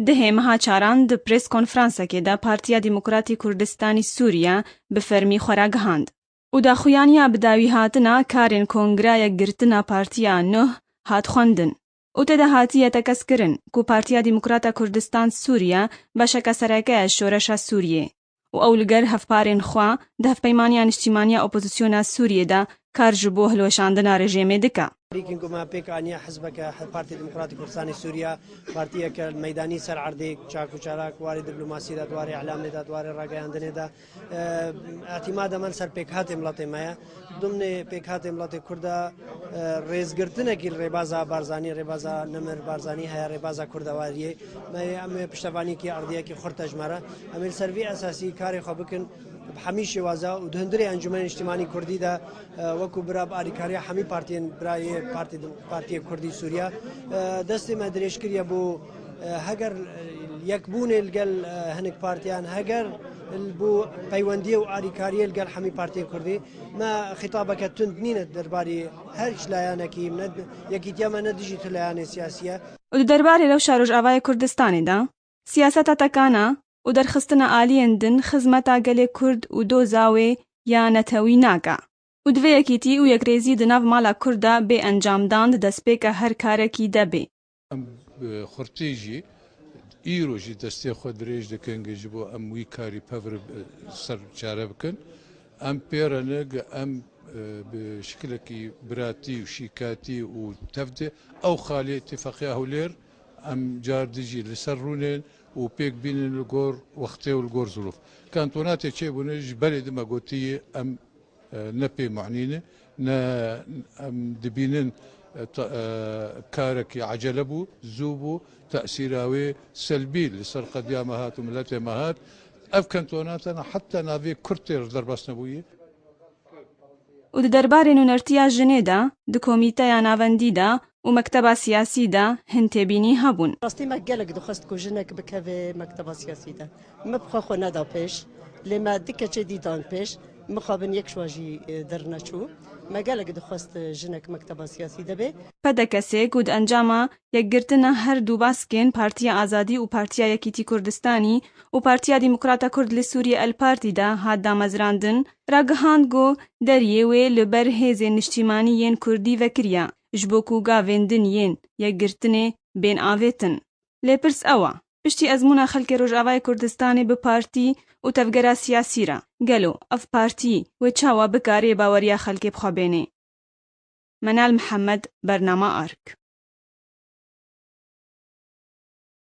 Dihê meha çaran di prês konferansekê de Partiya Demokratîk Kurdistanê Sûriye bi fermî xwe re gihand û daxuyaniya bi dawî hatina karên Kongreya Girtina Partiya Nuh hat xwendin û tê de hatiye tekeskirin ku Partiya Demokrata Kurdistan Sûriye beşeka sereke ya şoreşa Sûriyê û ew li gel hevparên xwe di hevpeymaniya niştîmaniya opozisyona Sûriyê de kar ji bo hilweşandina rejimê dike. كما بيك أنيا حزبك بارتي ديمقراطي كردستاني سوريا بارتيك الميداني سر عرديك شاكو شارك واري دبلوماسي دا دواري إعلام دا دواري راجعندن دا اعتماد من سر بيك هات ملاتي مايا ضمن بيك هات ملاتي كردا رئيسگرتنا كيل ربازا بارزاني ربازا نمر بارزاني هيا ربازا كردا واريه ما أم بشتفاني كي عردية كي خرطة جمرة أم السرفي أساسي كاري خبكن بحميش وازا ودهندري انجمن اجتماعي كردي دا وكو براب اريكاريا حمي بارتين براي بارتي كردي سوريا دست مدريش كريا بو هجر يكبون الجل هنك بارتيان هجر البو بيونديه واريكاريا الجل حمي بارتي كردي ما خطابك تندنين درباري هرش لايانكي من يكيتيا ما نديجيتال لايان سياسيه ودرباري لو شاروج اوای کردستانی دا سیاست تکانا و درخستنا آلین دن خزمتا گل کرد و دو زاوی یا نتوی ناکا. و دوی یکیتی و یک ریزی دناو مالا کردا به انجام داند دسپی که هر کارکی دبی. خورتیجی ایروجی دستی خود ریج دکنگی جبو وی کاری پفر سر چاره بکن. پیرانگ بشکل کی براتی و شیکاتی و تفده او خالی اتفاقیه هولیر جاردیجی لسرونین و پیک بینن الجور وقته والجور ظروف كانتونات شيء بنج بلد ما قلتي نبي معنينه دبينن كارك عجلبو زوبو تأثيراوي سلبي لسرقة ديامهات وملات مهات اف كانتوناتنا حتى نافي كرتير درباس نبويه و دربارên nûnertiya jinê de di komîteya navendî de û mekteba siyasî de hin têbînî hebûn. Rastî me gelek dixwest ku jinek bikeve mekteba siyasî de. Me bixwe xwe neda pêş, lê me dikeçê dîdan pêş, mixabin yek şwa jî derneçû. Me gelek dixwest jinek mekteba siyasî de bê. Pedekesê ku di encama yekgirtina her du baskên Partiya Azadî û Partiya Yekîtî Kurdistanî û Partiya Demokrata Kurd li Sûriye El Partî de hat damezrandin, ragihand got deriyê wê li ber hêzên niştîmanî yên Kurdî vekiriya ji bo ku gavên din yên yekgirtinê bên avêtin. Lê pirs ew e, piştî ezmûna xelkê Rojavayê Kurdistanê bi partî û tevgera siyasî re, gelo ev partî wê çawa bikarê baweriya xelkê bixwebêne. Menal Mihemed, Bernama Ark.